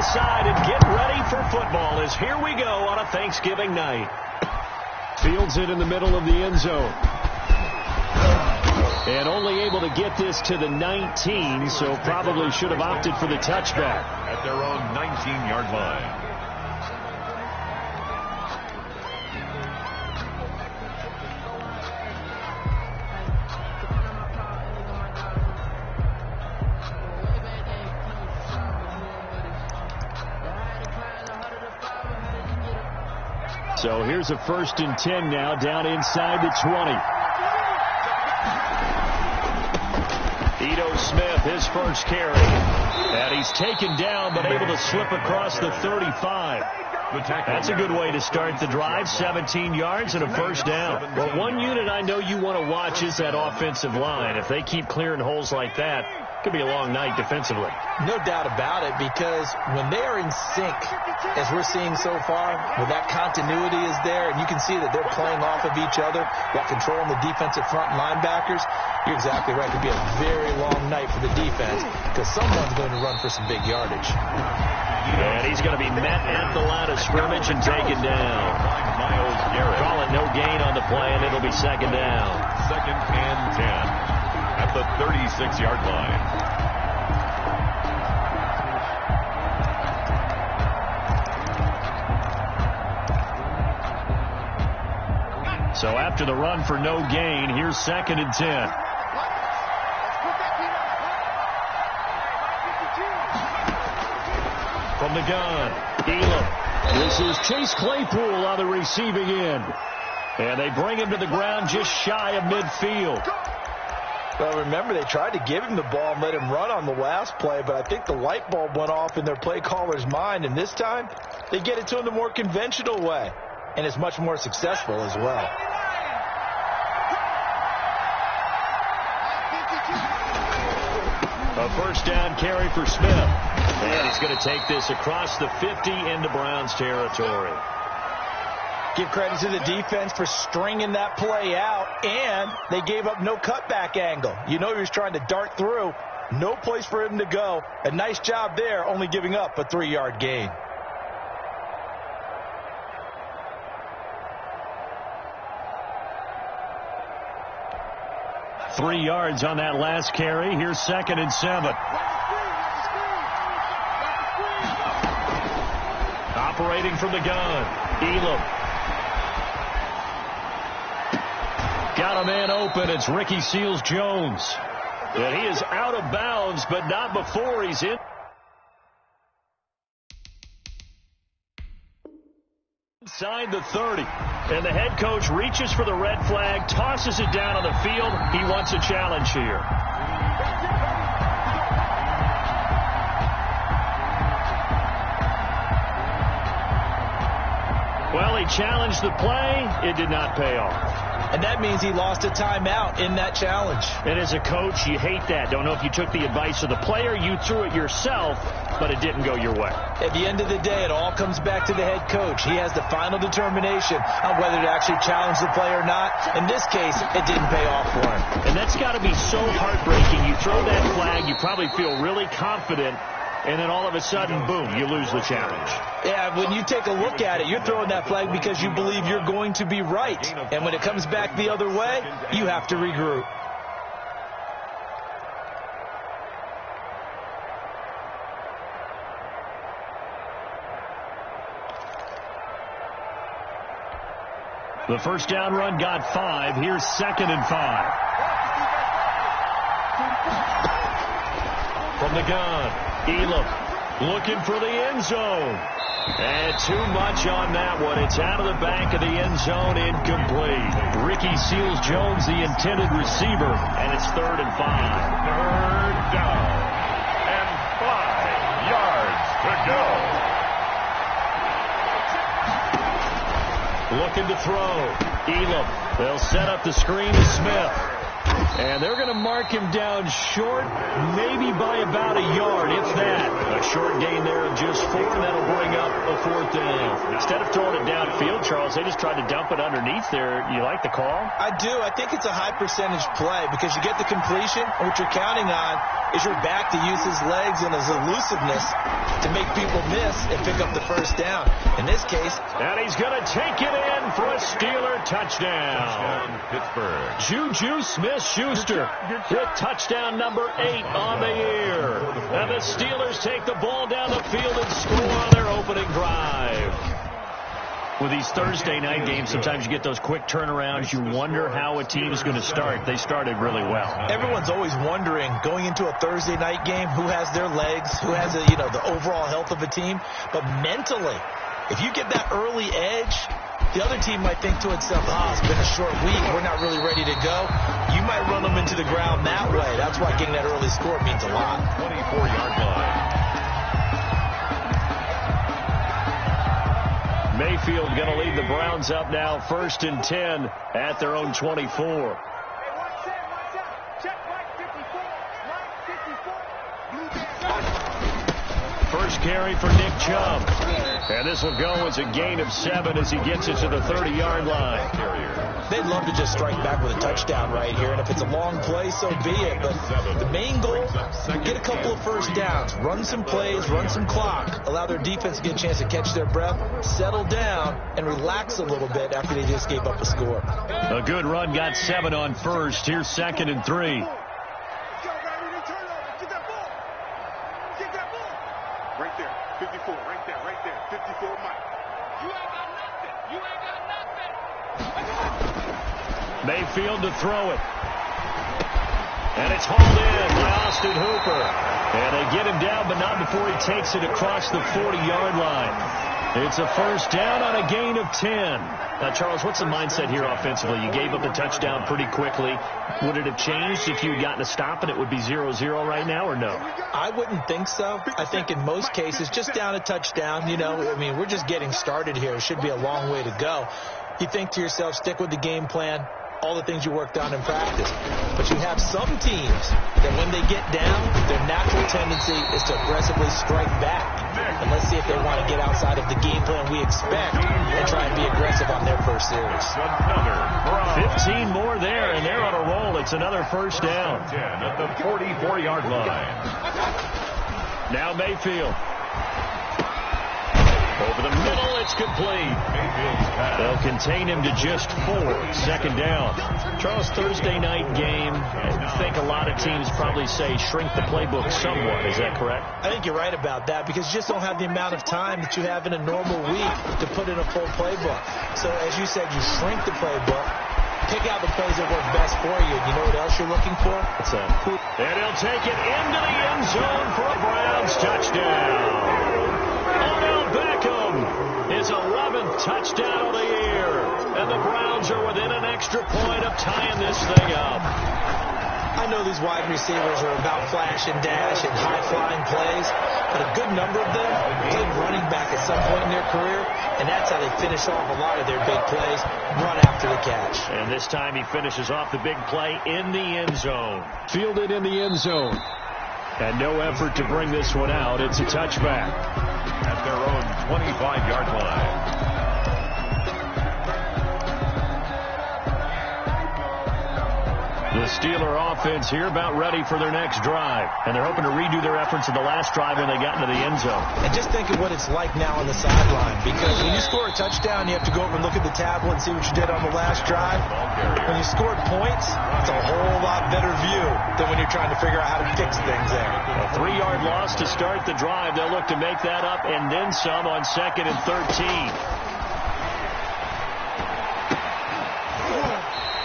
aside and get ready for football as here we go on a Thanksgiving night. Fields it in the middle of the end zone. And only able to get this to the 19, so probably should have opted for the touchback. At their own 19-yard line. So here's a 1st and 10 now, down inside the 20. Ito Smith, his first carry. And he's taken down, but able to slip across the 35. That's a good way to start the drive, 17 yards and a 1st down. Well, one unit I know you want to watch is that offensive line. If they keep clearing holes like that, it could be a long night defensively. No doubt about it, because when they are in sync, as we're seeing so far, where that continuity is there, and you can see that they're playing off of each other while controlling the defensive front linebackers, you're exactly right. It could be a very long night for the defense because someone's going to run for some big yardage. And he's going to be met at the line of scrimmage and taken down. Call it no gain on the play, and it'll be 2nd down. 2nd and 10 at the 36-yard line. So after the run for no gain, here's 2nd and 10. From the gun, Elam. This is Chase Claypool on the receiving end. And they bring him to the ground just shy of midfield. Well, remember, they tried to give him the ball and let him run on the last play, but I think the light bulb went off in their play caller's mind, and this time they get it to him the more conventional way, and it's much more successful as well. A 1st down carry for Smith. And he's going to take this across the 50 into Browns territory. Give credit to the defense for stringing that play out, and they gave up no cutback angle. You know he was trying to dart through. No place for him to go. A nice job there, only giving up a 3-yard gain. Three yards on that last carry. Here's 2nd and 7. Operating from the gun, Elam. Got a man open. It's Ricky Seals-Jones. And he is out of bounds, but not before he's in. Inside the 30. And the head coach reaches for the red flag, tosses it down on the field. He wants a challenge here. Well, he challenged the play. It did not pay off. And that means he lost a timeout in that challenge. And as a coach, you hate that. Don't know if you took the advice of the player. You threw it yourself, but it didn't go your way. At the end of the day, it all comes back to the head coach. He has the final determination on whether to actually challenge the play or not. In this case, it didn't pay off for him. And that's got to be so heartbreaking. You throw that flag, you probably feel really confident, and then all of a sudden, boom, you lose the challenge. Yeah, when you take a look at it, you're throwing that flag because you believe you're going to be right. And when it comes back the other way, you have to regroup. The 1st down run got 5. Here's 2nd and 5. From the gun, Elam looking for the end zone. And too much on that one. It's out of the back of the end zone, incomplete. Ricky Seals-Jones, the intended receiver, and it's 3rd and 5. 3rd down and 5 yards to go. Looking to throw. Elam. They'll set up the screen to Smith. And they're going to mark him down short, maybe by about a yard, if that. A short gain there of just 4, and that'll bring up a 4th down. Instead of throwing it downfield, Charles, they just tried to dump it underneath there. You like the call? I do. I think it's a high percentage play because you get the completion, and what you're counting on is your back to use his legs and his elusiveness to make people miss and pick up the first down. In this case. And he's going to take it in for a Steeler touchdown. Pittsburgh. Juju Smith-Schuster with touchdown number 8 on the year. And the Steelers take the ball down the field and score on their opening drive. With these Thursday night games, sometimes you get those quick turnarounds. You wonder how a team is going to start. They started really well. Everyone's always wondering, going into a Thursday night game, who has their legs, who has the overall health of a team. But mentally, if you get that early edge, the other team might think to itself, it's been a short week, we're not really ready to go. You might run them into the ground that way. That's why getting that early score means a lot. 24-yard line. Mayfield going to lead the Browns up now, 1st and 10 at their own 24. First carry for Nick Chubb. And this will go as a gain of 7 as he gets it to the 30-yard line. They'd love to just strike back with a touchdown right here. And if it's a long play, so be it. But the main goal, get a couple of first downs. Run some plays, run some clock. Allow their defense to get a chance to catch their breath, settle down, and relax a little bit after they just gave up a score. A good run, got 7 on first. Here's 2nd and 3. Right there, 54, right there, 54, Mike. You ain't got nothing, Mayfield to throw it. And it's hauled in by Austin Hooper. And they get him down, but not before he takes it across the 40-yard line. It's a first down on a gain of 10. Now, Charles, what's the mindset here offensively? You gave up the touchdown pretty quickly. Would it have changed if you had gotten a stop and it would be 0-0 right now, or no? I wouldn't think so. I think in most cases, just down a touchdown, we're just getting started here. It should be a long way to go. You think to yourself, stick with the game plan, all the things you worked on in practice. But you have some teams that when they get down, their natural tendency is to aggressively strike back. And let's see if they want to get outside of the game plan we expect and try and be aggressive on their first series. 15 more there, and they're on a roll. It's another first down. 10 at the 44-yard line. Now Mayfield. Over the middle, it's complete. They'll contain him to just 4. 2nd down. Charles, Thursday night game. I think a lot of teams probably say shrink the playbook somewhat. Is that correct? I think you're right about that because you just don't have the amount of time that you have in a normal week to put in a full playbook. So, as you said, you shrink the playbook. Pick out the plays that work best for you. You know what else you're looking for? What's that? And he'll take it into the end zone for a Browns touchdown. Odell Beckham, his 11th touchdown of the year. And the Browns are within an extra point of tying this thing up. I know these wide receivers are about flash and dash and high-flying plays, but a good number of them played running back at some point in their career, and that's how they finish off a lot of their big plays, run after the catch. And this time he finishes off the big play in the end zone. Fielded in the end zone. And no effort to bring this one out. It's a touchback. At their own 25-yard line. The Steeler offense here about ready for their next drive. And they're hoping to redo their efforts in the last drive when they got into the end zone. And just think of what it's like now on the sideline. Because when you score a touchdown, you have to go over and look at the tablet and see what you did on the last drive. When you scored points, it's a whole lot better view than when you're trying to figure out how to fix things there. A 3-yard loss to start the drive. They'll look to make that up and then some on 2nd and 13.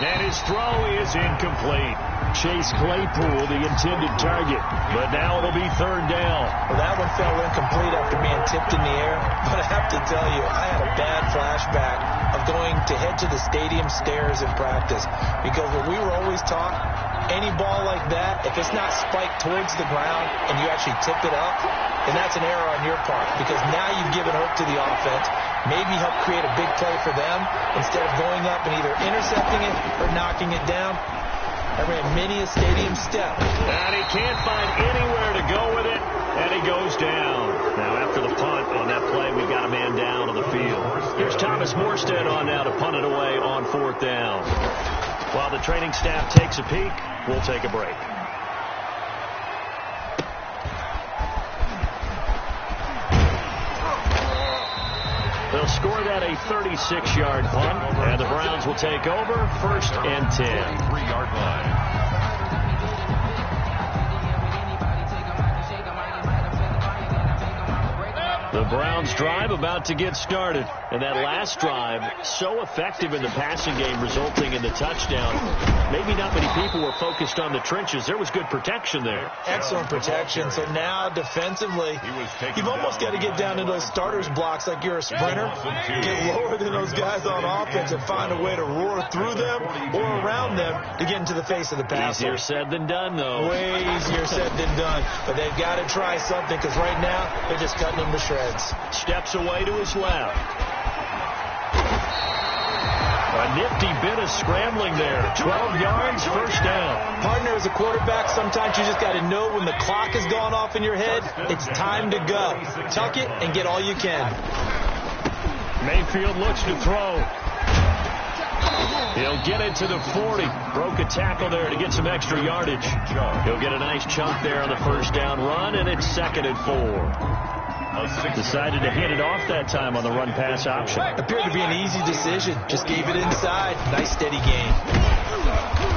And his throw is incomplete. Chase Claypool, the intended target. But now it'll be 3rd down. Well, that one fell incomplete after being tipped in the air. But I have to tell you, I had a bad flashback of going to head to the stadium stairs in practice. Because what we were always taught, any ball like that, if it's not spiked towards the ground and you actually tip it up, then that's an error on your part. Because now you've given hope to the offense. Maybe help create a big play for them instead of going up and either intercepting it or knocking it down. I ran many a stadium step. And he can't find anywhere to go with it, and he goes down. Now, after the punt on that play, we've got a man down on the field. Here's Thomas Morstead on now to punt it away on 4th down. While the training staff takes a peek, we'll take a break. score that a 36-yard punt, and the Browns will take over 1st and 10. 3-yard line. The Browns drive about to get started. And that last drive, so effective in the passing game, resulting in the touchdown. Maybe not many people were focused on the trenches. There was good protection there. Excellent protection. So now defensively, you've almost got to get down to those starters blocks like you're a sprinter. Get lower than those guys on offense and find a way to roar through them or around them to get into the face of the passer. Easier said than done, though. Way easier said than done. But they've got to try something because right now they're just cutting them to shreds. Steps away to his left. A nifty bit of scrambling there. 12 yards, 1st down. Partner, as a quarterback, sometimes you just got to know when the clock has gone off in your head, it's time to go. Tuck it and get all you can. Mayfield looks to throw. He'll get it to the 40. Broke a tackle there to get some extra yardage. He'll get a nice chunk there on the 1st down run, and it's 2nd and 4. Decided to hit it off that time on the run-pass option. Appeared to be an easy decision. Just gave it inside. Nice steady gain.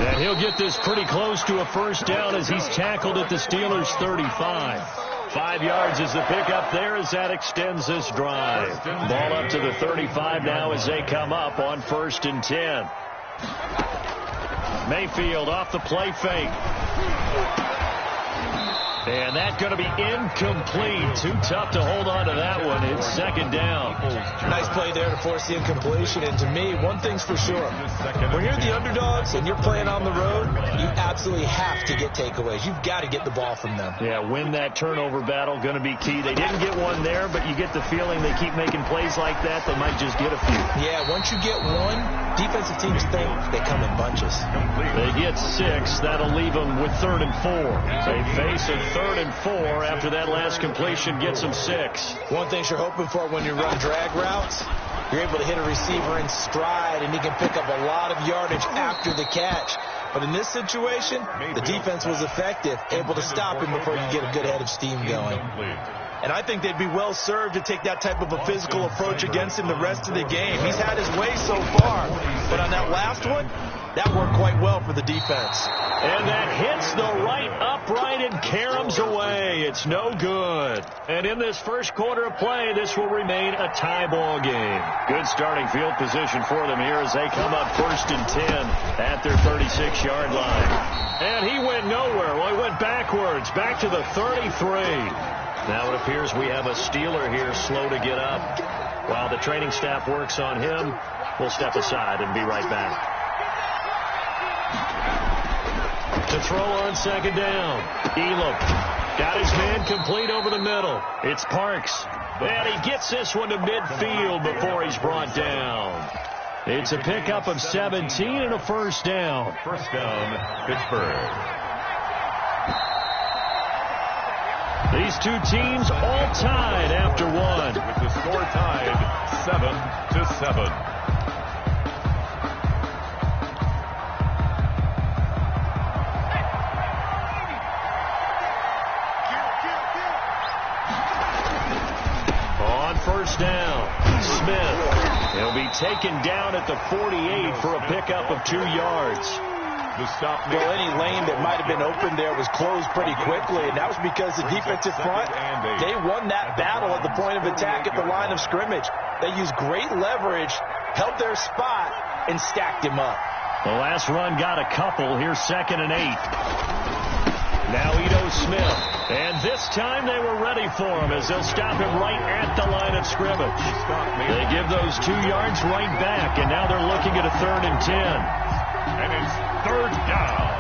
And he'll get this pretty close to a 1st down as he's tackled at the Steelers' 35. 5 yards is the pickup there as that extends this drive. Ball up to the 35 now as they come up on 1st and 10. Mayfield off the play fake. And that's going to be incomplete. Too tough to hold on to that one. It's 2nd down. Nice play there to force the incompletion. And to me, one thing's for sure. When you're the underdogs and you're playing on the road, you absolutely have to get takeaways. You've got to get the ball from them. Yeah, win that turnover battle, going to be key. They didn't get one there, but you get the feeling they keep making plays like that, they might just get a few. Yeah, once you get one, defensive teams think they come in bunches. They get 6. That'll leave them with 3rd and 4. They face a 3rd and 4 after that last completion gets them 6. One thing you're hoping for when you run drag routes, you're able to hit a receiver in stride, and he can pick up a lot of yardage after the catch. But in this situation, the defense was effective, able to stop him before you get a good head of steam going. And I think they'd be well served to take that type of a physical approach against him the rest of the game. He's had his way so far, but on that last one, that worked quite well for the defense. And that hits the right upright and caroms away. It's no good. And in this 1st quarter of play, this will remain a tie ball game. Good starting field position for them here as they come up 1st and 10 at their 36-yard line. And he went nowhere. Well, he went backwards, back to the 33. Now it appears we have a Steeler here slow to get up. While the training staff works on him, we'll step aside and be right back. To throw on 2nd down. Elam got his man complete over the middle. It's Parks. And he gets this one to midfield before he's brought down. It's a pickup of 17 and a 1st down. 1st down, Pittsburgh. These two teams all tied after one. With the score tied 7-7. On 1st down, Smith. He'll be taken down at the 48 for a pickup of 2 yards. Well, any lane that might have been open there was closed pretty quickly, and that was because the defensive front, they won that battle at the point of attack at the line of scrimmage. They used great leverage, held their spot, and stacked him up. The last run got a couple. Here's 2nd and 8. Now Ito Smith. And this time they were ready for him as they'll stop him right at the line of scrimmage. They give those 2 yards right back, and now they're looking at a 3rd and 10. And it's 3rd down.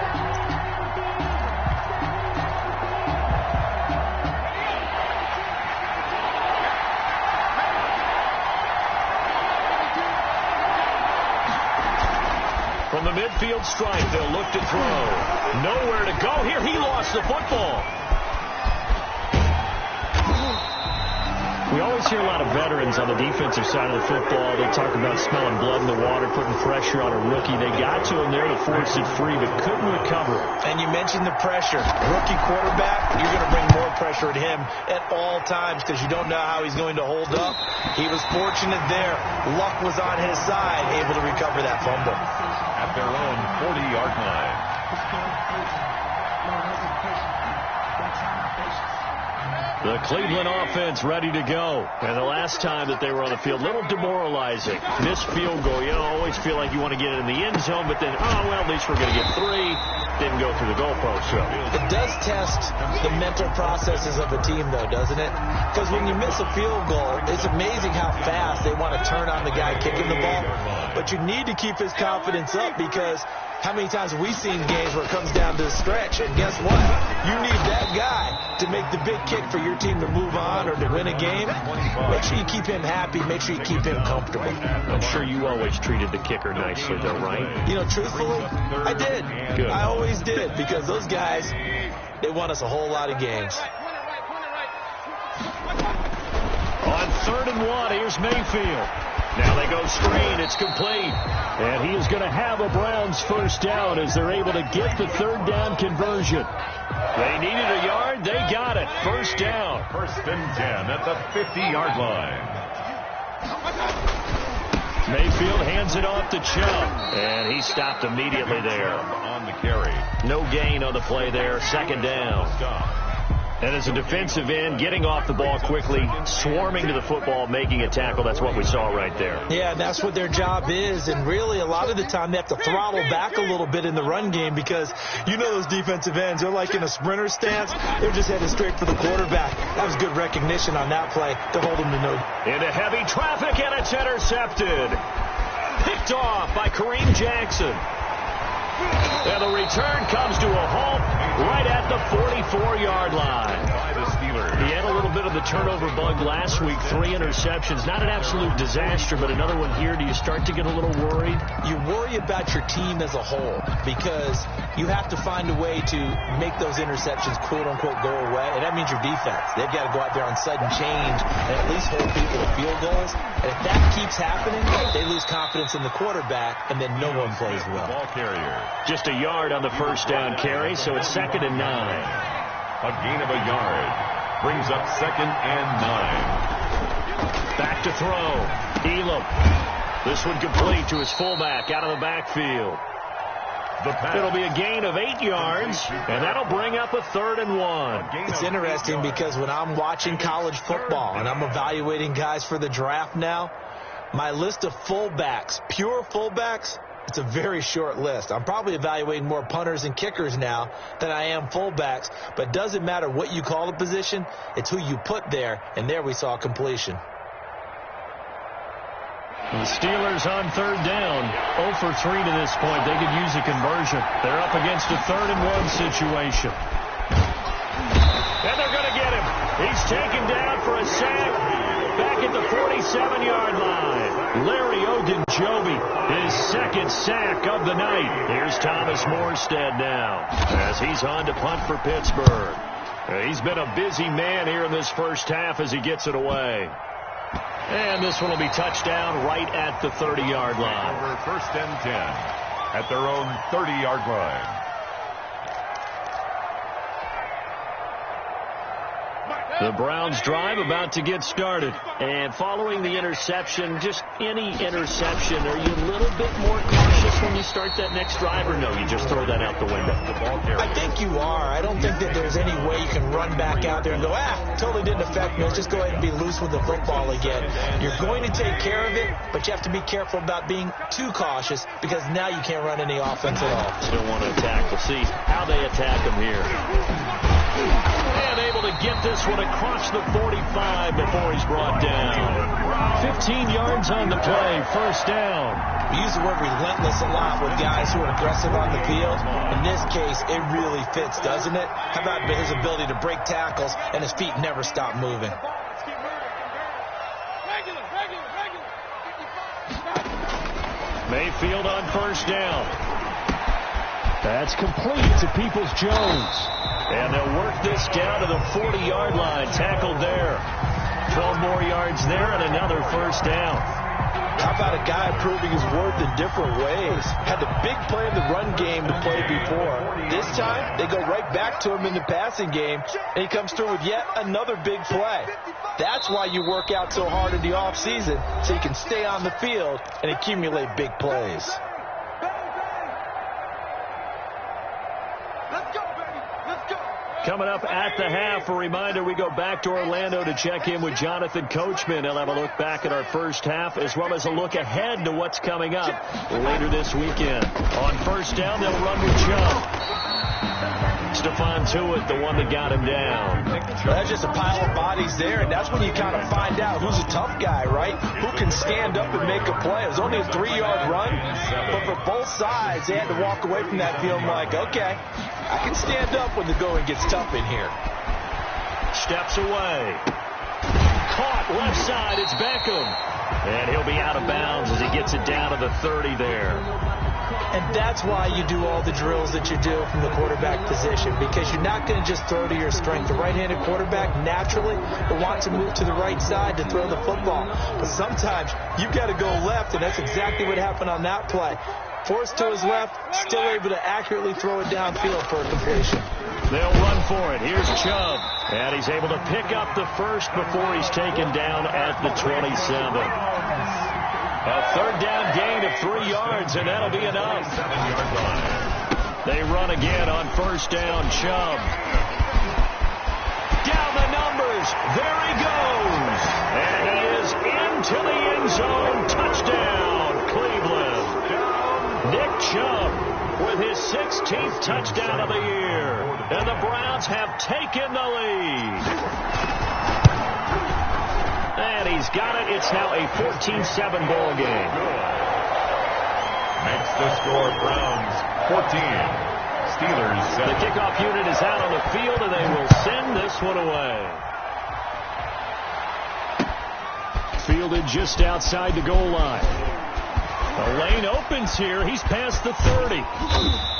From the midfield stripe, they'll look to throw. Nowhere to go here. He lost the football. We always hear a lot of veterans on the defensive side of the football. They talk about smelling blood in the water, putting pressure on a rookie. They got to him there to force it free, but couldn't recover. And you mentioned the pressure. Rookie quarterback, you're going to bring more pressure at him at all times because you don't know how he's going to hold up. He was fortunate there. Luck was on his side, able to recover that fumble. At their own 40-yard line. The Cleveland offense ready to go. And the last time that they were on the field, a little demoralizing. Missed field goal. You always feel like you want to get it in the end zone, but then, oh, well, at least we're going to get 3. Didn't go through the goalpost. So it does test the mental processes of a team, though, doesn't it? Because when you miss a field goal, it's amazing how fast they want to turn on the guy kicking the ball. But you need to keep his confidence up because how many times have we seen games where it comes down to the stretch? And guess what? You need that guy to make the big kick for your team to move on or to win a game. Make sure you keep him happy. Make sure you keep him comfortable. I'm sure you always treated the kicker nicely, though, right? You know, truthfully, I did. Good. I always did because those guys, they won us a whole lot of games. On 3rd and 1, here's Mayfield. Now they go screen. It's complete. And he is going to have a Browns first down as they're able to get the 3rd down conversion. They needed a yard. They got it. First down. 1st and 10 at the 50-yard line. Mayfield hands it off to Chubb. And he stopped immediately there. On the carry. No gain on the play there. 2nd down. And as a defensive end, getting off the ball quickly, swarming to the football, making a tackle, that's what we saw right there. Yeah, that's what their job is. And really, a lot of the time, they have to throttle back a little bit in the run game because you know those defensive ends, they're like in a sprinter stance. They're just headed straight for the quarterback. That was good recognition on that play to hold him to no. Into heavy traffic, and it's intercepted. Picked off by Kareem Jackson. And the return comes to a halt right at the 44-yard line. By the Steelers. He had a little bit of the turnover bug last week. 3 interceptions. Not an absolute disaster, but another one here. Do you start to get a little worried? You worry about your team as a whole because you have to find a way to make those interceptions, quote-unquote, go away. And that means your defense. They've got to go out there on sudden change and at least hold people to field goals. And if that keeps happening, they lose confidence in the quarterback, and then no one plays well. Ball carrier. Just a yard on the first down carry, so it's 2nd and 9. A gain of a yard. Brings up 2nd and 9. Back to throw. Elam. This one complete to his fullback out of the backfield. It'll be a gain of 8 yards, and that'll bring up a 3rd and 1. It's interesting because when I'm watching college football and I'm evaluating guys for the draft now, my list of fullbacks, pure fullbacks, it's a very short list. I'm probably evaluating more punters and kickers now than I am fullbacks, but it doesn't matter what you call the position, it's who you put there, and there we saw completion. The Steelers on 3rd down, 0 for 3 to this point. They could use a conversion. They're up against a 3rd and 1 situation. And they're going to get him. He's taken down for a sack back at the 47-yard line. Larry Ogunjobi, his 2nd sack of the night. Here's Thomas Morstead now as he's on to punt for Pittsburgh. He's been a busy man here in this first half as he gets it away. And this one will be touchdown right at the 30-yard line. Over 1st and 10 at their own 30-yard line. The Browns drive about to get started. And following the interception, just any interception, are you a little bit more cautious when you start that next drive, or no, you just throw that out the window? I think you are. I don't think that there's any way you can run back out there and go, totally didn't affect me. Let's just go ahead and be loose with the football again. You're going to take care of it, but you have to be careful about being too cautious because now you can't run any offense at all. Still want to attack. We'll see how they attack them here. And able to get this one across the 45 before he's brought down. 15 yards on the play, first down. We use the word relentless a lot with guys who are aggressive on the field. In this case, it really fits, doesn't it? How about his ability to break tackles and his feet never stop moving? Mayfield on first down. That's complete to Peoples-Jones. And they'll work this down to the 40-yard line. Tackled there. 12 more yards there and another first down. How about a guy proving his worth in different ways? Had the big play in the run game to play before. This time, they go right back to him in the passing game, and he comes through with yet another big play. That's why you work out so hard in the offseason, so you can stay on the field and accumulate big plays. Coming up at the half, a reminder, we go back to Orlando to check in with Jonathan Coachman. He'll have a look back at our first half as well as a look ahead to what's coming up later this weekend. On first down, they'll run with Chubb. Stephon Tuitt, the one that got him down. That's just a pile of bodies there, and that's when you kind of find out who's a tough guy, right? Who can stand up and make a play. It was only a 3-yard run, but for both sides, they had to walk away from that feeling like, okay, I can stand up when the going gets tough in here. Steps away. Caught left side. It's Beckham. And he'll be out of bounds as he gets it down to the 30 there. And that's why you do all the drills that you do from the quarterback position, because you're not going to just throw to your strength. The right-handed quarterback naturally will want to move to the right side to throw the football. But sometimes you've got to go left, and that's exactly what happened on that play. Forced to his left, still able to accurately throw it downfield for a completion. They'll run for it. Here's Chubb. And he's able to pick up the first before he's taken down at the 27. A third down gain of 3 yards, and that'll be enough. They run again on first down. Chubb. Down the numbers. There he goes. And he is into the end zone. Touchdown, Cleveland. Nick Chubb with his 16th touchdown of the year. And the Browns have taken the lead. And he's got it. It's now a 14-7 ball game. Makes the score Browns 14. Steelers 7. The kickoff unit is out on the field, and they will send this one away. Fielded just outside the goal line. The lane opens here. He's past the 30.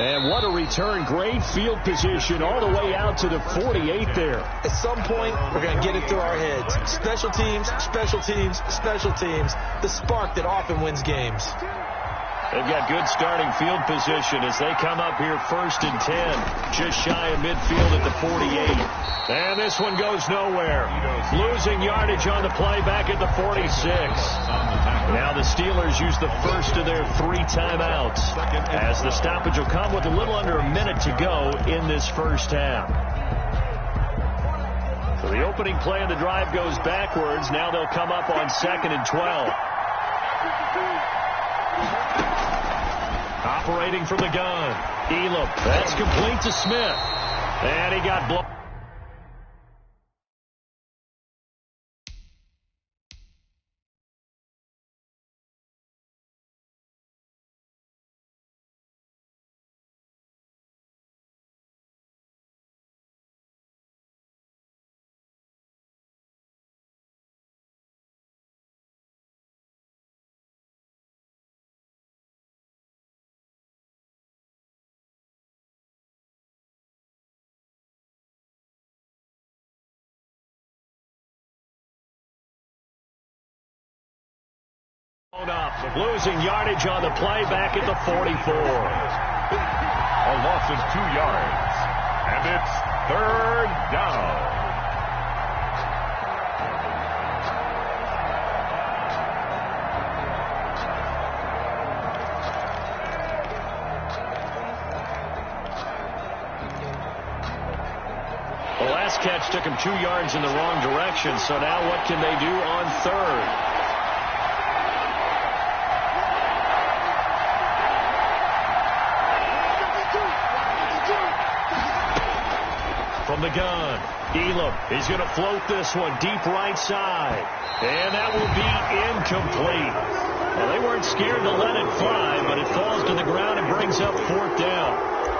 And what a return. Great field position all the way out to the 48 there. At some point, we're going to get it through our heads. Special teams, special teams, special teams. The spark that often wins games. They've got good starting field position as they come up here first and 10. Just shy of midfield at the 48. And this one goes nowhere. Losing yardage on the play back at the 46. Now the Steelers use the first of their 3 timeouts as the stoppage will come with a little under a minute to go in this first half. So the opening play of the drive goes backwards. Now they'll come up on 2nd and 12. Operating from the gun. Elam. That's complete to Smith. And he got blown. Up, losing yardage on the play back at the 44. A loss of 2 yards. And it's 3rd down. The last catch took him 2 yards in the wrong direction, so now what can they do on 3rd? From the gun, Elam, he's going to float this one deep right side. And that will be incomplete. Well, they weren't scared to let it fly, but it falls to the ground and brings up 4th down.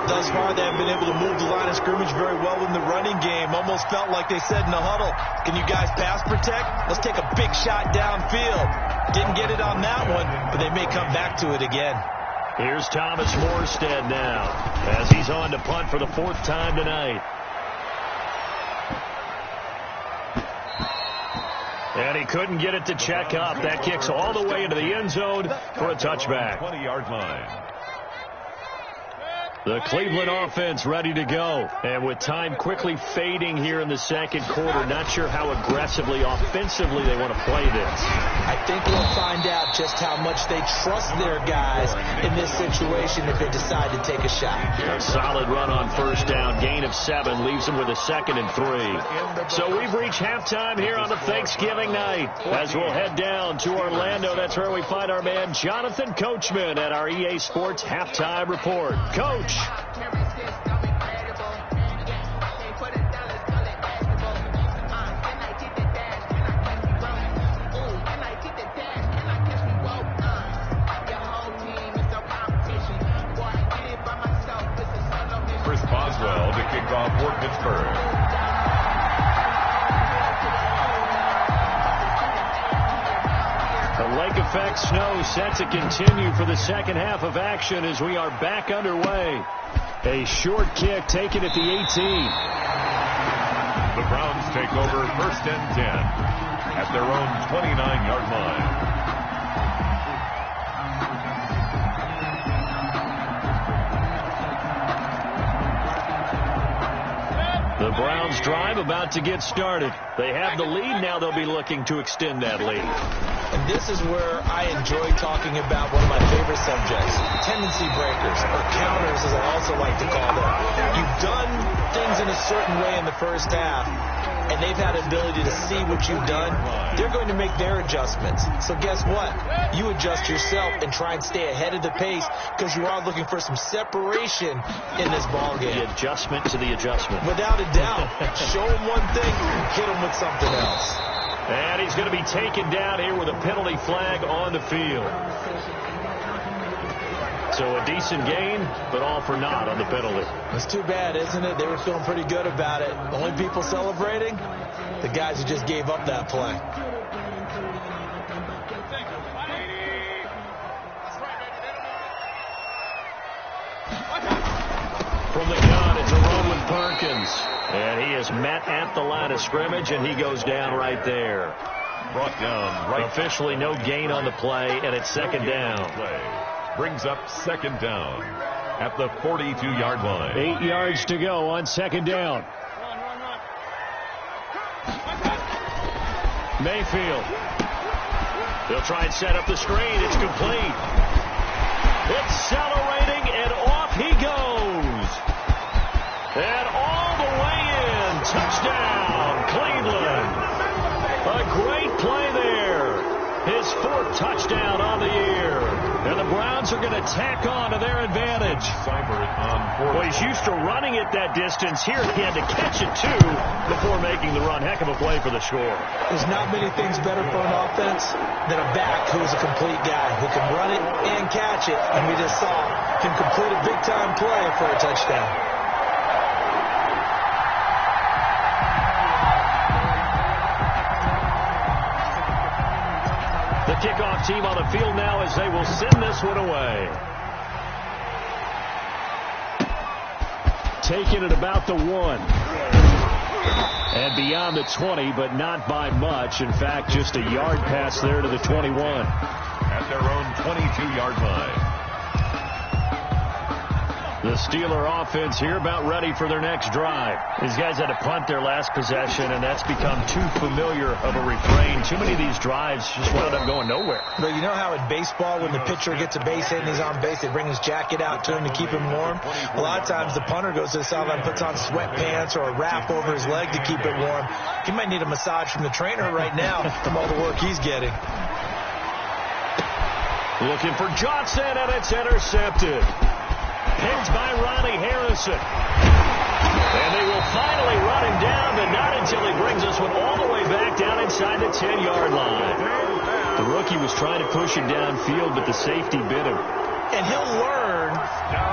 Thus far, they have been able to move the line of scrimmage very well in the running game. Almost felt like they said in the huddle, can you guys pass protect? Let's take a big shot downfield. Didn't get it on that one, but they may come back to it again. Here's Thomas Morstead now as he's on to punt for the 4th time tonight. And he couldn't get it to check up. That kicks all the way into the end zone for a touchback. 20-yard line. The Cleveland offense ready to go. And with time quickly fading here in the second quarter, not sure how aggressively, offensively they want to play this. I think we'll find out just how much they trust their guys in this situation if they decide to take a shot. A solid run on first down. Gain of 7 leaves them with a 2nd and 3. So we've reached halftime here on the Thanksgiving night. As we'll head down to Orlando, that's where we find our man Jonathan Coachman at our EA Sports Halftime Report. Coach. Boswell to kick off for Pittsburgh. The lake effect snow set to continue for the second half of action as we are back underway. A short kick taken at the 18. The Browns take over 1st and 10 at their own 29-yard line. The Browns drive about to get started. They have the lead. Now they'll be looking to extend that lead. And this is where I enjoy talking about one of my favorite subjects, tendency breakers, or counters as I also like to call them. You've done things in a certain way in the first half, and they've had an ability to see what you've done. They're going to make their adjustments. So guess what? You adjust yourself and try and stay ahead of the pace because you are looking for some separation in this ball game. The adjustment to the adjustment. Without a doubt. Show them one thing, hit them with something else. And he's going to be taken down here with a penalty flag on the field. So a decent gain, but all for naught on the penalty. It's too bad, isn't it? They were feeling pretty good about it. The only people celebrating, the guys who just gave up that play. From the gun, it's a run with Perkins. And he is met at the line of scrimmage, and he goes down right there. Brought down right. Officially no gain on the play, and it's 2nd down. Brings up 2nd down at the 42-yard line. 8 yards to go on 2nd down. Mayfield. They'll try and set up the screen. It's complete. Accelerating, and off he goes. And all the way in. Touchdown, Cleveland. A great play there. His 4th touchdown on the year. And the Browns are going to tack on to their advantage. Well, he's used to running it that distance. Here he had to catch it, too, before making the run. Heck of a play for the score. There's not many things better for an offense than a back who's a complete guy who can run it and catch it. And we just saw him complete a big-time play for a touchdown. The kickoff team on the field now as they will send this one away. Taking it about the 1. And beyond the 20, but not by much. In fact, just a yard pass there to the 21. At their own 22-yard line. The Steeler offense here about ready for their next drive. These guys had to punt their last possession, and that's become too familiar of a refrain. Too many of these drives just wound up going nowhere. But you know how in baseball, when the pitcher gets a base hit and he's on base, they bring his jacket out to him to keep him warm? A lot of times the punter goes to the sideline, puts on sweatpants or a wrap over his leg to keep it warm. He might need a massage from the trainer right now from all the work he's getting. Looking for Johnson, and it's intercepted. Picked by Ronnie Harrison. And they will finally run him down, but not until he brings this one all the way back down inside the 10-yard line. The rookie was trying to push him downfield, but the safety bit him. And he'll learn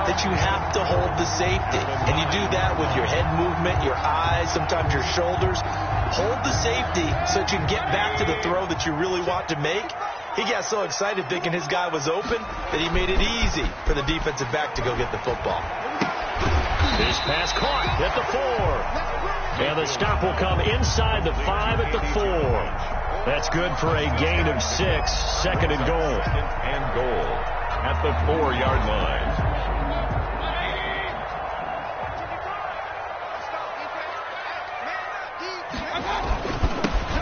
that you have to hold the safety. And you do that with your head movement, your eyes, sometimes your shoulders. Hold the safety so that you can get back to the throw that you really want to make. He got so excited thinking his guy was open that he made it easy for the defensive back to go get the football. This pass caught at the 4. And the stop will come inside the 5 at the 4. That's good for a gain of 6. Second and goal. Second and goal at the 4-yard line.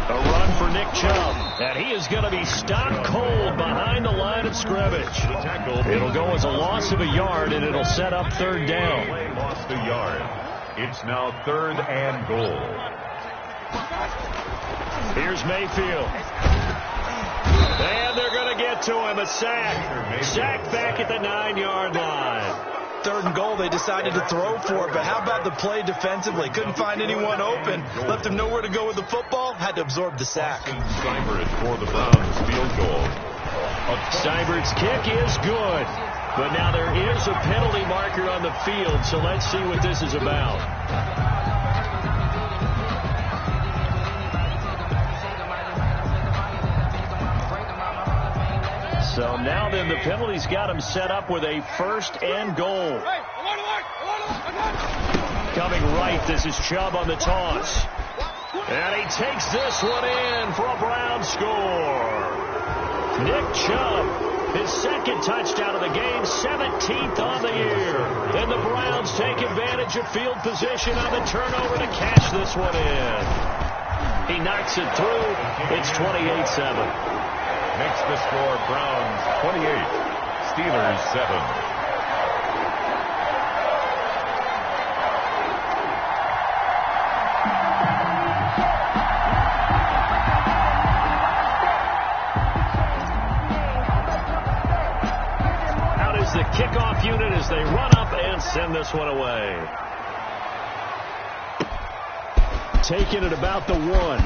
A run for Nick Chubb, and he is going to be stopped cold behind the line of scrimmage. It'll go as a loss of a yard, and it'll set up third down. Play lost a yard. It's now 3rd and goal. Here's Mayfield. And they're going to get to him. A sack. Sack back at the 9-yard line. 3rd and goal, they decided to throw for it, but how about the play defensively? Couldn't find anyone open, left him nowhere to go with the football, had to absorb the sack. Seibert for the Browns field goal. Seibert's kick is good, but now there is a penalty marker on the field, so let's see what this is about. So now then the penalty's got him set up with a 1st and goal. Coming right, this is Chubb on the toss. And he takes this one in for a Brown score. Nick Chubb, his 2nd touchdown of the game, 17th on the year. And the Browns take advantage of field position on the turnover to cash this one in. He knocks it through. It's 28-7. Makes the score Browns 28, Steelers 7. Out is the kickoff unit as they run up and send this one away. Taking it about the 1.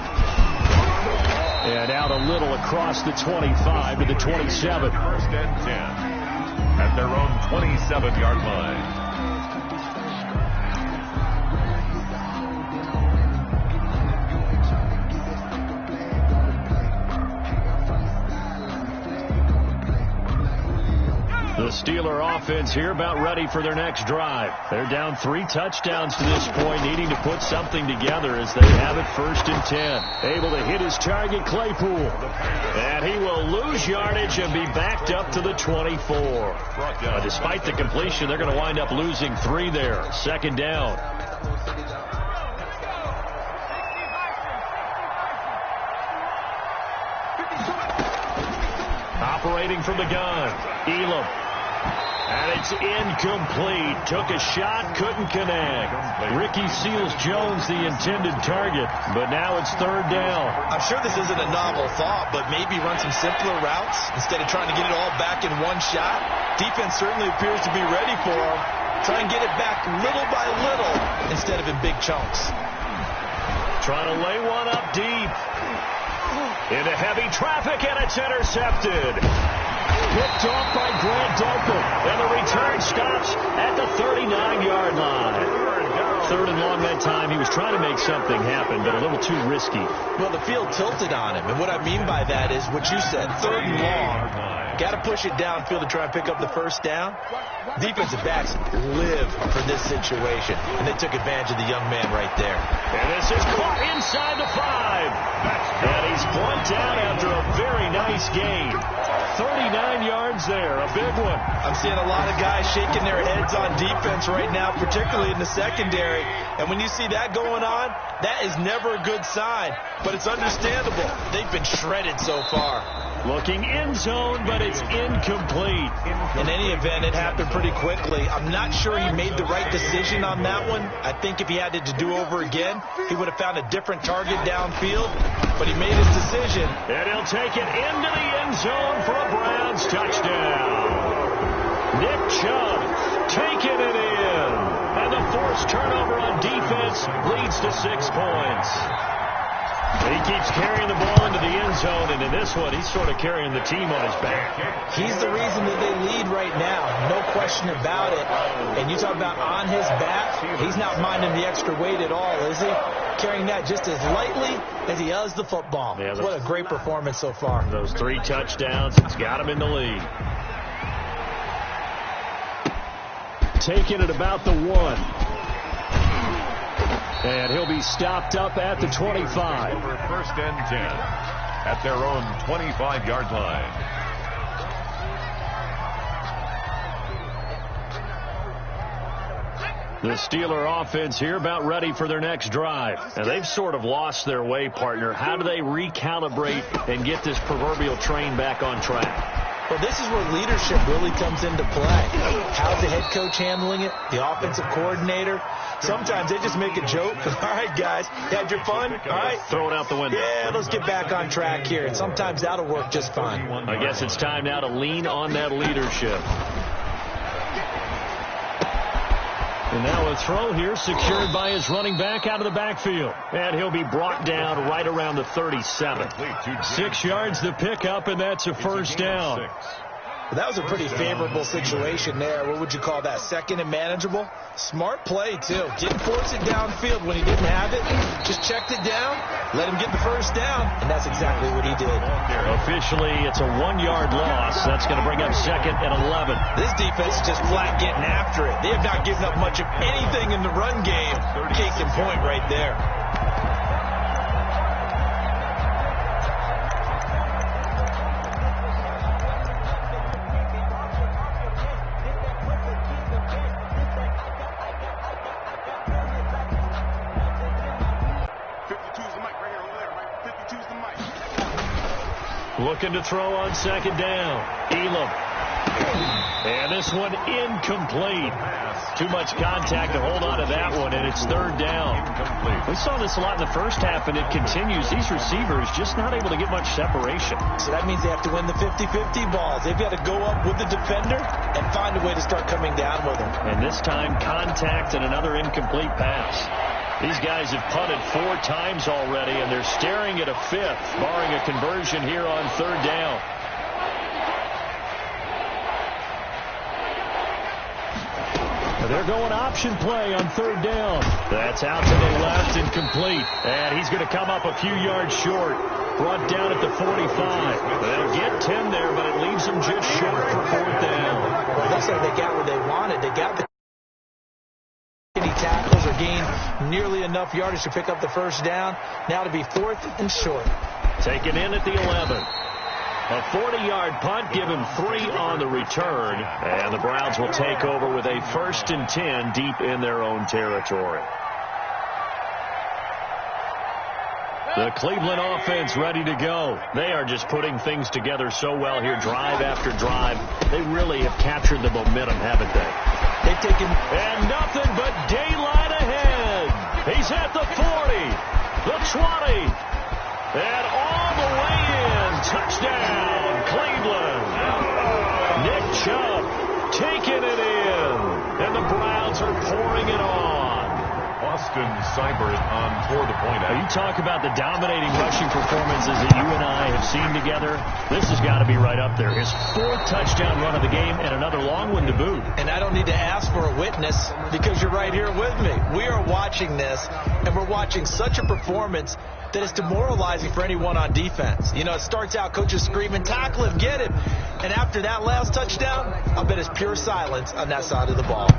And out a little across the 25 to the 27. 1st and 10 at their own 27-yard line. The Steeler offense here about ready for their next drive. They're down 3 touchdowns to this point, needing to put something together as they have it 1st and 10. Able to hit his target, Claypool. And he will lose yardage and be backed up to the 24. Despite the completion, they're going to wind up losing 3 there. 2nd down. Operating from the gun, Elam. And it's incomplete. Took a shot, couldn't connect. Ricky Seals-Jones, the intended target, but now it's 3rd down. I'm sure this isn't a novel thought, but maybe run some simpler routes instead of trying to get it all back in one shot. Defense certainly appears to be ready for him. Try and get it back little by little instead of in big chunks. Trying to lay one up deep. Into heavy traffic, and it's intercepted. Picked off by Grant Delpit, and the return stops at the 39-yard line. 3rd and long that time. He was trying to make something happen, but a little too risky. Well, the field tilted on him, and what I mean by that is what you said, 3rd and long. Got to push it downfield to try and pick up the 1st down. Defensive backs live for this situation, and they took advantage of the young man right there. And this is caught inside the 5. And he's brought down after a very nice game. 39 yards there, a big one. I'm seeing a lot of guys shaking their heads on defense right now, particularly in the secondary. And when you see that going on, that is never a good sign. But it's understandable. They've been shredded so far. Looking end zone, but it's incomplete. In any event, it happened pretty quickly. I'm not sure he made the right decision on that one. I think if he had it to do over again, he would have found a different target downfield. But he made his decision. And he'll take it into the end zone for a Browns touchdown. Nick Chubb taking it in. And the forced turnover on defense leads to 6 points. He keeps carrying the ball into the end zone, and in this one, he's sort of carrying the team on his back. He's the reason that they lead right now, no question about it. And you talk about on his back, he's not minding the extra weight at all, is he? Carrying that just as lightly as he does the football. Yeah, what a great performance so far. Those 3 touchdowns, it's got him in the lead. Taking it about the 1. And he'll be stopped up at the 25. Over 1st and 10. at their own 25-yard line. The Steeler offense here about ready for their next drive. And they've sort of lost their way, partner. How do they recalibrate and get this proverbial train back on track? Well, this is where leadership really comes into play. How's the head coach handling it? The offensive coordinator? Sometimes they just make a joke. All right, guys, you had your fun? All right. Throw it out the window. Yeah, let's get back on track here. And sometimes that'll work just fine. I guess it's time now to lean on that leadership. And now a throw here secured by his running back out of the backfield. And he'll be brought down right around the 37. 6 yards the pickup, and that's a first down. Well, that was a pretty favorable situation there. What would you call that? Second and manageable? Smart play, too. Didn't force it downfield when he didn't have it. Just checked it down, let him get the first down, and that's exactly what he did. Officially, it's a 1-yard loss. That's going to bring up second and 11. This defense is just flat getting after it. They have not given up much of anything in the run game. Case in point right there. Looking to throw on second down. Elam. And this one incomplete. Too much contact to hold on to that one, and it's third down. We saw this a lot in the first half, and it continues. These receivers just not able to get much separation. So that means they have to win the 50-50 balls. They've got to go up with the defender and find a way to start coming down with them. And this time, contact and another incomplete pass. These guys have punted 4 times already, and they're staring at a 5th, barring a conversion here on third down. They're going option play on third down. That's out to the left and complete. And he's going to come up a few yards short. Brought down at the 45. They'll get 10 there, but it leaves them just short for fourth down. Well, they said they got what they wanted. They got the tackles or gained nearly enough yardage to pick up the first down. Now to be fourth and short. Taken in at the 11. A 40-yard punt, give him 3 on the return. And the Browns will take over with a 1st and 10 deep in their own territory. The Cleveland offense ready to go. They are just putting things together so well here, drive after drive. They really have captured the momentum, haven't they? They've taken... And nothing but daylight ahead. He's at the 40, the 20, and all the way in. Touchdown, Cleveland. Nick Chubb taking it in. And the Browns are pouring it on. Austin Seibert on toward the point. You talk about the dominating rushing performances that you and I have seen together. This has got to be right up there. His 4th touchdown run of the game and another long one to boot. And I don't need to ask for a witness because you're right here with me. We are watching this, and we're watching such a performance that it's demoralizing for anyone on defense. You know, it starts out coaches screaming, tackle him, get him. And after that last touchdown, I bet it's pure silence on that side of the ball.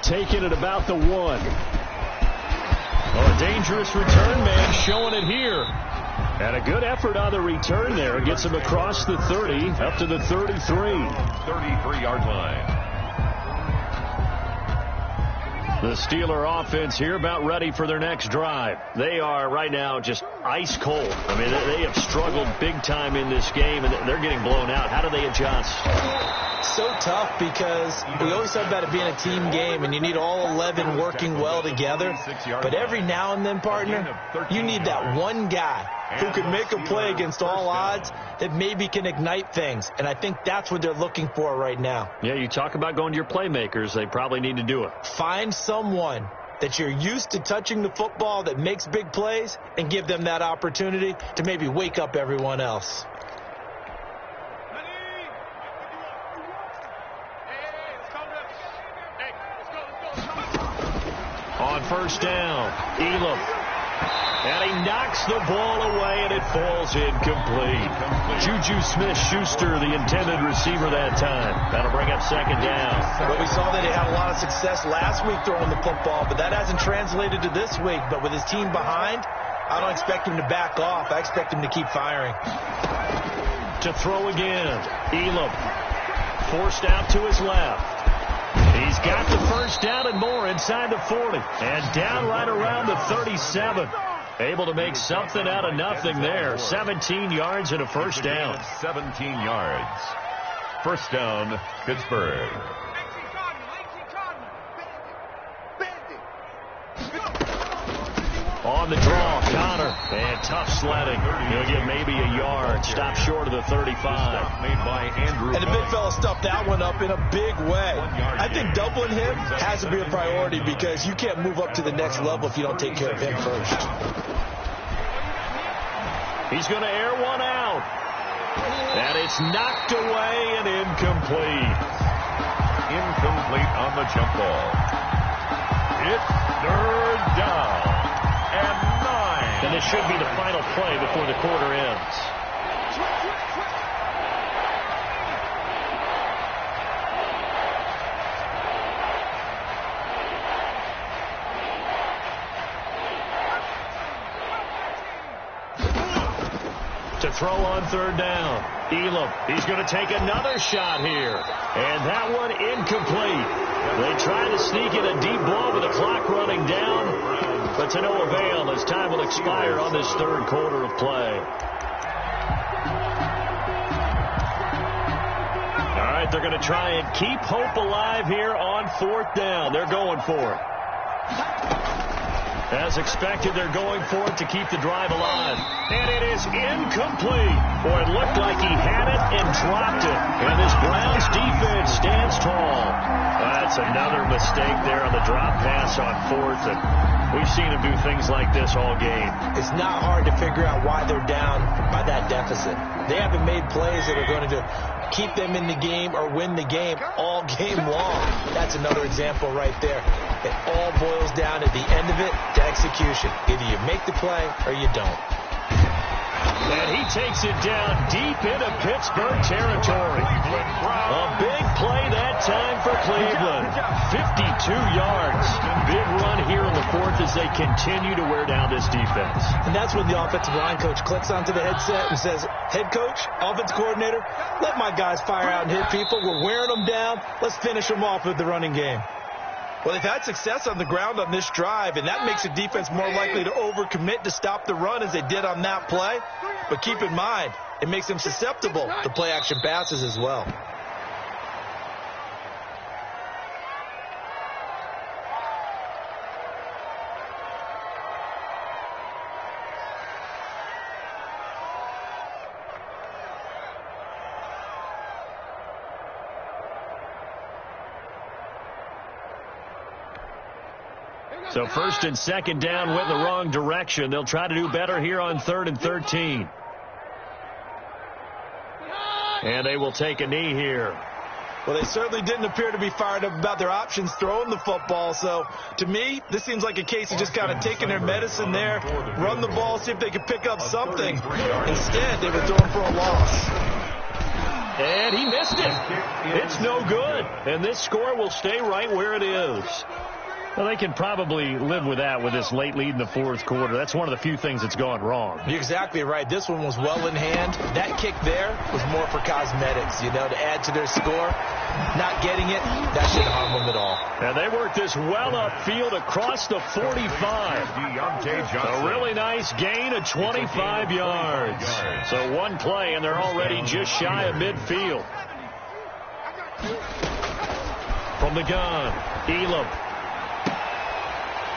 Taking it about the 1. Oh, a dangerous return man showing it here. And a good effort on the return there. Gets him across the 30 up to the 33. 33-yard line. The Steeler offense here about ready for their next drive. They are right now just ice cold. I mean, they have struggled big time in this game, and they're getting blown out. How do they adjust? So tough because we always talk about it being a team game, and you need all 11 working well together. But every now and then, partner, you need that one guy who can make a play against all odds that maybe can ignite things. And I think that's what they're looking for right now. Yeah, you talk about going to your playmakers. They probably need to do it. Find someone that you're used to touching the football that makes big plays and give them that opportunity to maybe wake up everyone else. On first down, Elam. And he knocks the ball away, and it falls incomplete. Juju Smith-Schuster, the intended receiver that time. That'll bring up second down. Well, we saw that he had a lot of success last week throwing the football, but that hasn't translated to this week. But with his team behind, I don't expect him to back off. I expect him to keep firing. To throw again. Elam forced out to his left. He's got the first down and more inside the 40. And down right around the 37. Able to make something out of nothing there. 17 yards and a first down. 17 yards. First down, Pittsburgh. On the draw, Connor. And tough sledding. He'll get maybe a yard. Stop short of the 35. Made by Andrew. And the big fella stuffed that one up in a big way. I think doubling him has to be a priority because you can't move up to the next level if you don't take care of him first. He's going to air one out. And it's knocked away and incomplete. Incomplete on the jump ball. It's third down. And 9. And this should be the final play before the quarter ends. To throw on third down. Elam, he's going to take another shot here. And that one incomplete. They try to sneak in a deep ball with the clock running down, but to no avail as time will expire on this third quarter of play. All right, they're going to try and keep hope alive here on fourth down. They're going for it. As expected, they're going for it to keep the drive alive. And it is incomplete. Boy, it looked like he had it and dropped it. And this Browns defense stands tall. That's another mistake there on the drop pass on fourth. And we've seen him do things like this all game. It's not hard to figure out why they're down by that deficit. They haven't made plays that are going to keep them in the game or win the game all game long. That's another example right there. It all boils down at the end of it to execution. Either you make the play or you don't. And he takes it down deep into Pittsburgh territory. A big play that time for Cleveland. 52 yards. Big run here in the fourth as they continue to wear down this defense. And that's when the offensive line coach clicks onto the headset and says, head coach, offense coordinator, let my guys fire out and hit people. We're wearing them down. Let's finish them off with the running game. Well, they've had success on the ground on this drive, and that makes the defense more likely to overcommit to stop the run as they did on that play. But keep in mind, it makes them susceptible to play-action passes as well. So first and second down went in the wrong direction. They'll try to do better here on 3rd and 13. And they will take a knee here. Well, they certainly didn't appear to be fired up about their options throwing the football. So, to me, this seems like a case of just kind of taking their medicine there, run the ball, see if they can pick up something. Instead, they were throwing for a loss. And he missed it. It's no good. And this score will stay right where it is. Well, they can probably live with that with this late lead in the fourth quarter. That's one of the few things that's gone wrong. You're exactly right. This one was well in hand. That kick there was more for cosmetics, you know, to add to their score. Not getting it, that shouldn't harm them at all. And they worked this well upfield across the 45. A really nice gain of 25 yards. So one play, and they're already just shy of midfield. From the gun, Elam.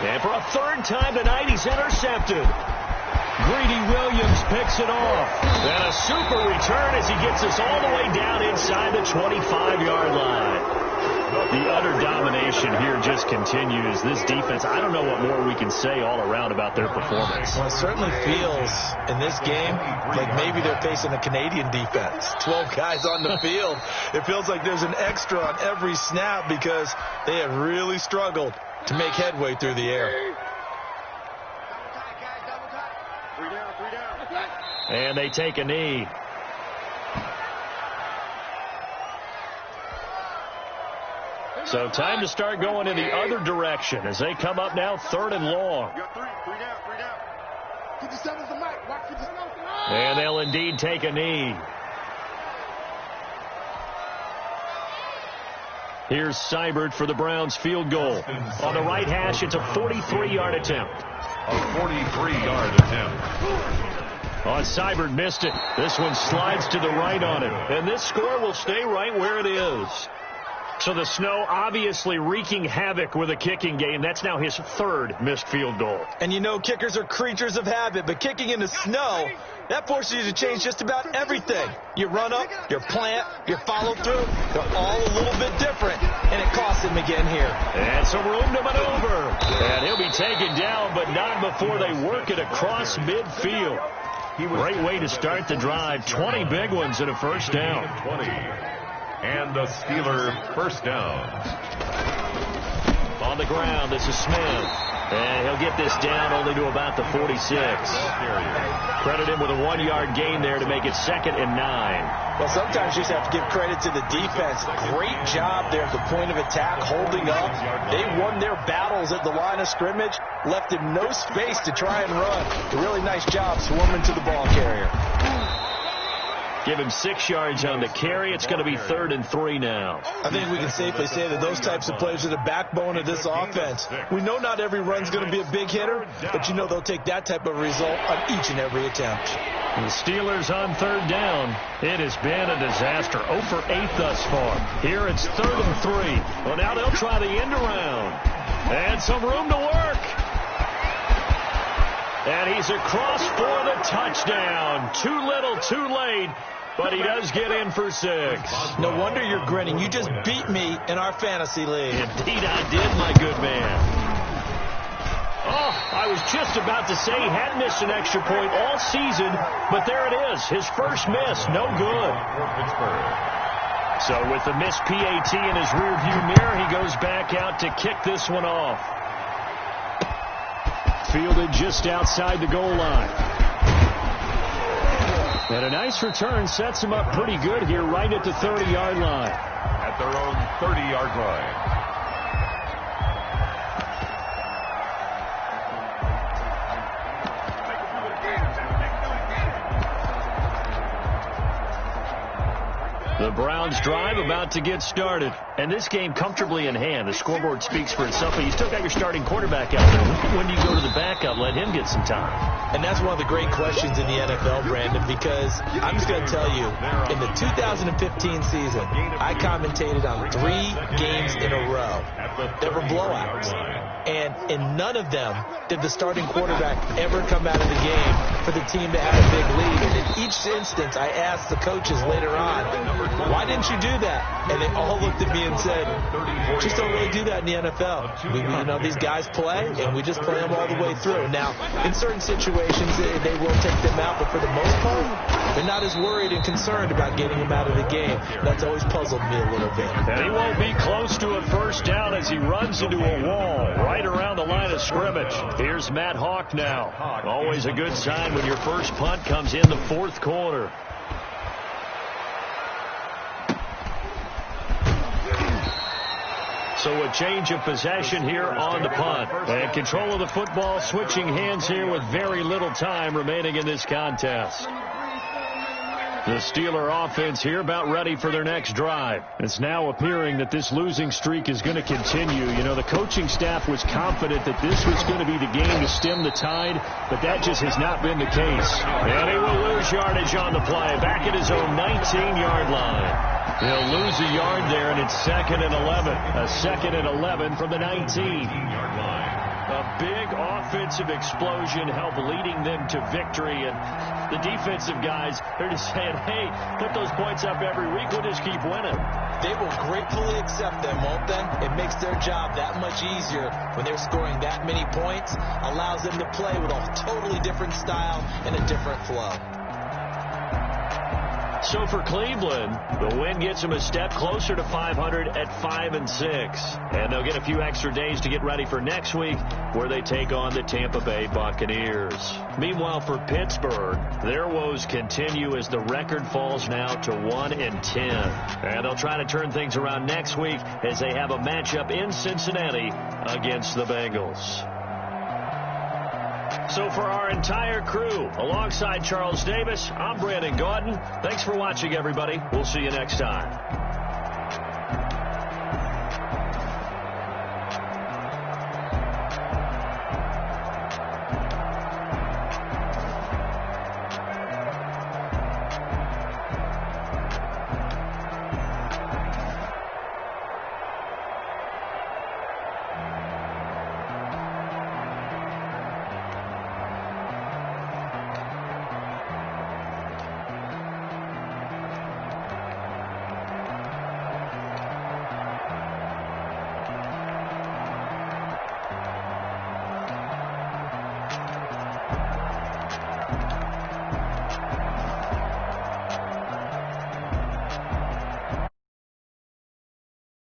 And for a third time tonight, he's intercepted. Greedy Williams picks it off. And a super return as he gets us all the way down inside the 25-yard line. The utter domination here just continues. This defense, I don't know what more we can say all around about their performance. Well, it certainly feels in this game like maybe they're facing a Canadian defense. 12 guys on the field. It feels like there's an extra on every snap because they have really struggled to make headway through the air. 3 down. And they take a knee. So time to start going in the other direction as they come up now 3rd and long. You got 3 down. 57's the mic. Watch 57. And they'll indeed take a knee. Here's Seibert for the Browns field goal. On the right hash, it's a 43-yard attempt. A 43-yard attempt. Oh, Seibert missed it. This one slides to the right on it. And this score will stay right where it is. So the snow obviously wreaking havoc with a kicking game. That's now his 3rd missed field goal. And you know kickers are creatures of habit, but kicking in the snow, that forces you to change just about everything. Your run-up, your plant, your follow-through, they're all a little bit different, and it costs him again here. And some room to maneuver. And he'll be taken down, but not before they work it across midfield. Great way to start the drive. 20 big ones and a first down. 20. And the Steeler first down. On the ground, this is Smith. And he'll get this down only to about the 46. Credit him with a 1-yard gain there to make it 2nd and 9. Well, sometimes you just have to give credit to the defense. Great job there at the point of attack, holding up. They won their battles at the line of scrimmage, left him no space to try and run. A really nice job swarming to the ball carrier. Give him 6 yards on the carry. It's going to be 3rd and 3 now. I think we can safely say that those types of plays are the backbone of this offense. We know not every run's going to be a big hitter, but you know they'll take that type of result on each and every attempt. The Steelers on 3rd down. It has been a disaster. 0 for 8 thus far. Here it's 3rd and 3. Well, now they'll try the end around. And some room to work. And he's across for the touchdown. Too little, too late. But he does get in for 6. No wonder you're grinning. You just beat me in our fantasy league. Indeed I did, my good man. Oh, I was just about to say he hadn't missed an extra point all season, but there it is. His first miss, no good. So with the missed PAT in his rearview mirror, he goes back out to kick this one off. Fielded just outside the goal line. And a nice return sets him up pretty good here right at the 30-yard line. At their own 30-yard line. The Browns drive about to get started. And this game comfortably in hand. The scoreboard speaks for itself, but you still got your starting quarterback out there. When do you go to the backup? Let him get some time. And that's one of the great questions in the NFL, Brandon, because I'm just going to tell you, in the 2015 season, I commentated on 3 games in a row. There were blowouts. And in none of them did the starting quarterback ever come out of the game for the team to have a big lead. And in each instance, I asked the coaches later on, why didn't you do that? And they all looked at me and said, just don't really do that in the NFL. You know, these guys play, and we just play them all the way through. Now, in certain situations, they will take them out, but for the most part, they're not as worried and concerned about getting them out of the game. That's always puzzled me a little bit. And he won't be close to a first down as he runs into a wall right around the line of scrimmage. Here's Matt Hawk now. Always a good sign when your first punt comes in the 4th quarter. So a change of possession here on the punt. And control of the football switching hands here with very little time remaining in this contest. The Steeler offense here about ready for their next drive. It's now appearing that this losing streak is going to continue. You know, the coaching staff was confident that this was going to be the game to stem the tide, but that just has not been the case. And he will lose yardage on the play, back at his own 19-yard line. He'll lose a yard there, and it's 2nd and 11. A 2nd and 11 from the 19-yard line. A big offensive explosion helped leading them to victory. And the defensive guys, they're just saying, hey, put those points up every week. We'll just keep winning. They will gratefully accept them, won't they? It makes their job that much easier when they're scoring that many points. Allows them to play with a totally different style and a different flow. So for Cleveland, the win gets them a step closer to 500 at 5-6. And they'll get a few extra days to get ready for next week, where they take on the Tampa Bay Buccaneers. Meanwhile, for Pittsburgh, their woes continue as the record falls now to 1-10. And they'll try to turn things around next week as they have a matchup in Cincinnati against the Bengals. So for our entire crew, alongside Charles Davis, I'm Brandon Gaudin. Thanks for watching, everybody. We'll see you next time.